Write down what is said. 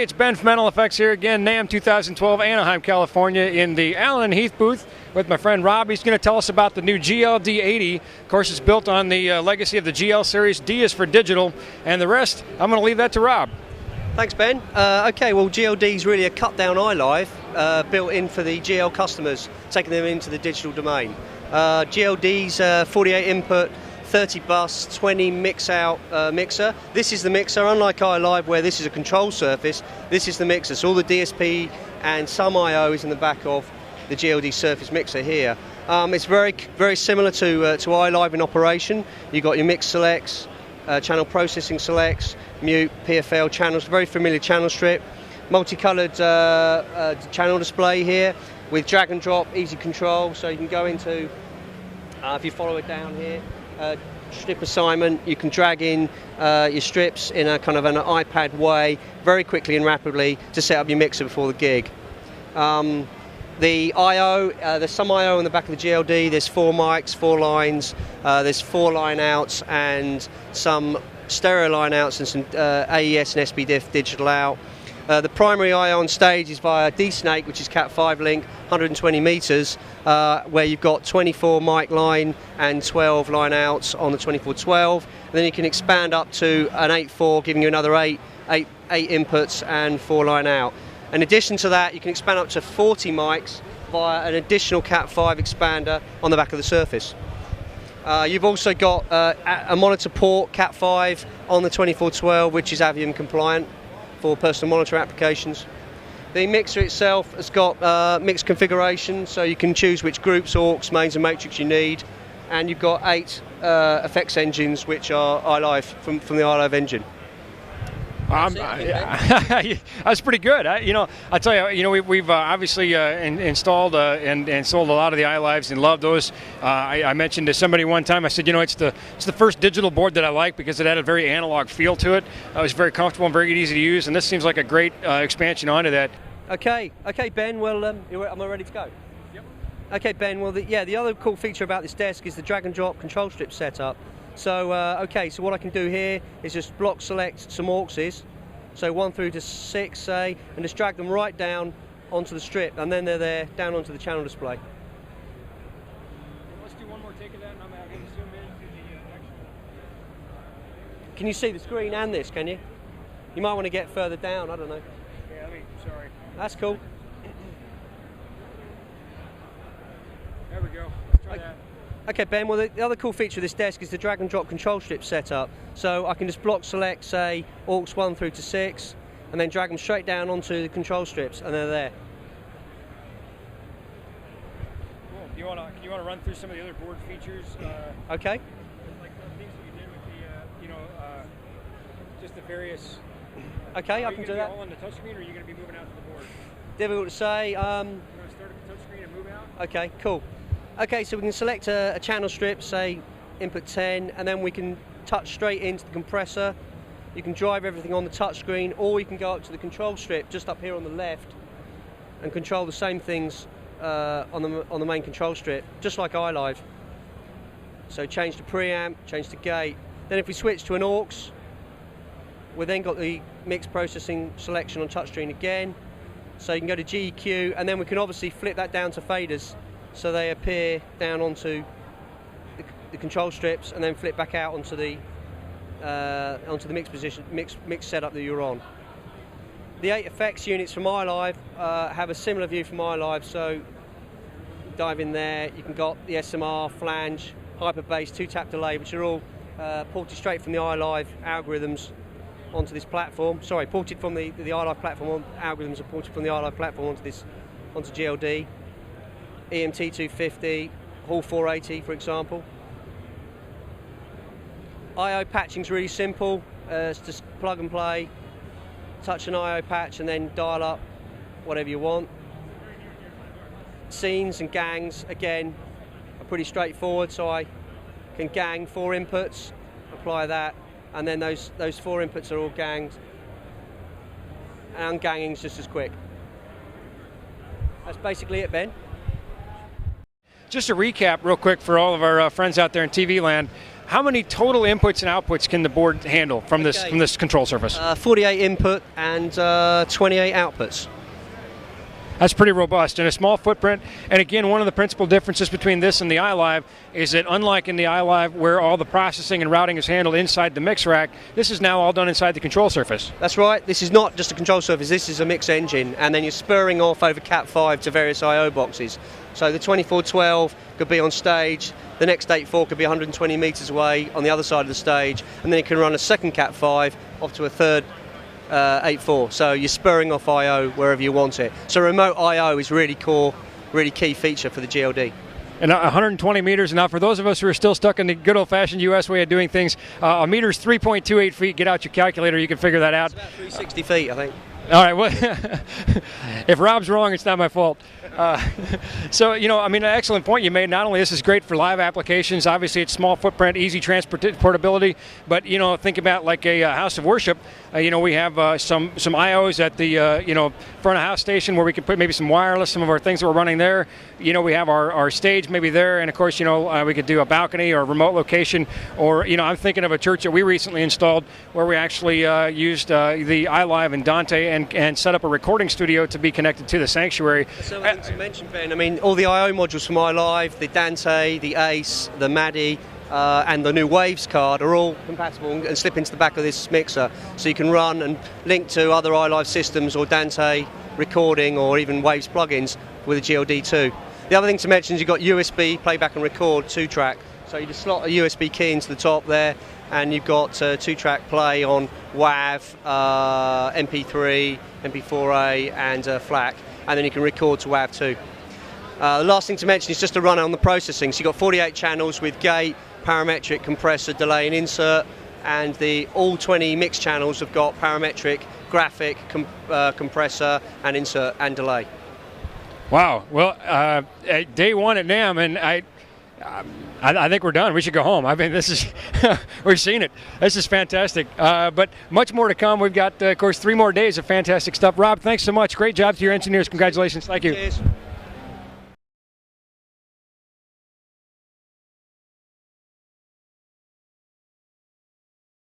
Hey, it's Ben from NLFX here again, NAMM 2012, Anaheim, California, in the Allen Heath booth with my friend Rob. He's going to tell us about the new GLD80. Of course, it's built on the legacy of the GL series. D is for digital, and the rest, I'm going to leave that to Rob. Thanks, Ben. Okay, well, GLD is really a cut-down iLive built in for the GL customers, taking them into the digital domain. GLD's 48 input, 30 bus, 20 mix-out mixer. This is the mixer, unlike iLive where this is a control surface, this is the mixer. So all the DSP and some I/O is in the back of the GLD surface mixer here. It's very similar to iLive in operation. You've got your mix selects, channel processing selects, mute, PFL channels, very familiar channel strip. Multicoloured channel display here with drag and drop, easy control, so you can go into, if you follow it down here, strip assignment, you can drag in your strips in a kind of an iPad way very quickly and rapidly to set up your mixer before the gig. The I/O, there's some I/O in the back of the GLD. There's 4 mics, 4 lines, there's 4 line outs and some stereo line outs and some AES and SPDIF digital out. The primary I/O on stage is via D-Snake, which is Cat5 link, 120 meters, where you've got 24 mic line and 12 line outs on the 2412. And then you can expand up to an 8.4, giving you another 8 inputs and 4 line out. In addition to that, you can expand up to 40 mics via an additional Cat5 expander on the back of the Surface. You've also got a monitor port, Cat5, on the 2412, which is Aviom compliant for personal monitor applications. The mixer itself has got mixed configuration, so you can choose which groups, AUX, mains and matrix you need, and you've got 8 effects engines which are iLive from the iLive engine. That's pretty good. I tell you, we've obviously installed and sold a lot of the iLives and love those. I mentioned to somebody one time, I said, it's the first digital board that I like because it had a very analog feel to it. It was very comfortable and very easy to use, and this seems like a great expansion onto that. Okay, Ben. Well, am I ready to go? Yep. Okay, Ben. Well, the other cool feature about this desk is the drag and drop control strip setup. So, so what I can do here is just block select some AUXes, so 1 through to 6, say, and just drag them right down onto the strip, and then they're there, down onto the channel display. Let's do one more take of that, and I'm going to zoom in to the actual... Can you see the screen and this, can you? You might want to get further down, I don't know. Yeah, sorry. That's cool. There we go. Let's try that. Okay, Ben, well, the other cool feature of this desk is the drag and drop control strip setup. So I can just block select, say, AUX 1 through to 6, and then drag them straight down onto the control strips, and they're there. Cool. Do you want to run through some of the other board features? Okay. Like the things that you did with the, just the various... Okay, I can do that. Are you going to be all on the touchscreen, or are you going to be moving out to the board? Difficult to say. You want to start at the touchscreen and move out? Okay, cool. Okay, so we can select a channel strip, say input 10, and then we can touch straight into the compressor. You can drive everything on the touchscreen, or you can go up to the control strip just up here on the left and control the same things on the main control strip, just like iLive. So change to preamp, change to gate. Then if we switch to an AUX, we've then got the mix processing selection on touchscreen again. So you can go to GEQ, and then we can obviously flip that down to faders, so they appear down onto the control strips and then flip back out onto the mix position, mix setup that you're on. The 8 effects units from iLive have a similar view from iLive, so dive in there, you can got the SMR, flange, hyper bass, 2-tap delay, which are all ported straight from the iLive algorithms onto this platform. Sorry, ported from the iLive platform, algorithms are ported from the iLive platform onto GLD. EMT 250, Hall 480 for example. I/O patching is really simple. It's just plug and play, touch an I/O patch and then dial up whatever you want. Scenes and gangs, again, are pretty straightforward, so I can gang 4 inputs, apply that, and then those 4 inputs are all ganged, and unganging is just as quick. That's basically it, Ben. Just to recap real quick for all of our friends out there in TV land, how many total inputs and outputs can the board handle from this control surface? 48 input and 28 outputs. That's pretty robust and a small footprint. And again, one of the principal differences between this and the iLive is that unlike in the iLive where all the processing and routing is handled inside the mix rack, this is now all done inside the control surface. That's right. This is not just a control surface. This is a mix engine, and then you're spurring off over Cat5 to various I/O boxes. So the 2412 could be on stage. The next 8.4 could be 120 meters away on the other side of the stage, and then you can run a second Cat5 off to a third 8.4, so you're spurring off I/O wherever you want it. So remote I/O is really core, really key feature for the GLD. And 120 meters. Now, for those of us who are still stuck in the good old-fashioned U.S. way of doing things, a meter is 3.28 feet. Get out your calculator; you can figure that out. It's about 360 feet, I think. All right. Well, if Rob's wrong, it's not my fault. So, I mean, an excellent point you made. Not only this is great for live applications, obviously it's small footprint, easy transportability, but, think about like a house of worship. We have some IOs at the, front of house station where we can put maybe some wireless, some of our things that we're running there. We have our stage maybe there, and of course, we could do a balcony or a remote location, or, I'm thinking of a church that we recently installed where we actually used the iLive and Dante and set up a recording studio to be connected to the sanctuary. So I think to mention, Ben, I mean, all the I/O modules from iLive, the Dante, the Ace, the Maddie, and the new Waves card are all compatible and slip into the back of this mixer, so you can run and link to other iLive systems or Dante recording or even Waves plugins with a GLD2. The other thing to mention is you've got USB playback and record 2-track, so you just slot a USB key into the top there, and you've got 2-track play on WAV, MP3, MP4A, and FLAC, and then you can record to WAV too. The last thing to mention is just a run on the processing. So you've got 48 channels with gate, parametric, compressor, delay, and insert, and all 20 mix channels have got parametric, graphic, compressor, and insert and delay. Wow. Well, day one at NAMM, and I think we're done. We should go home. I mean, this is we've seen it. This is fantastic. But much more to come. We've got, of course, 3 more days of fantastic stuff. Rob, thanks so much. Great job to your engineers. Congratulations. Thank you. Cheers.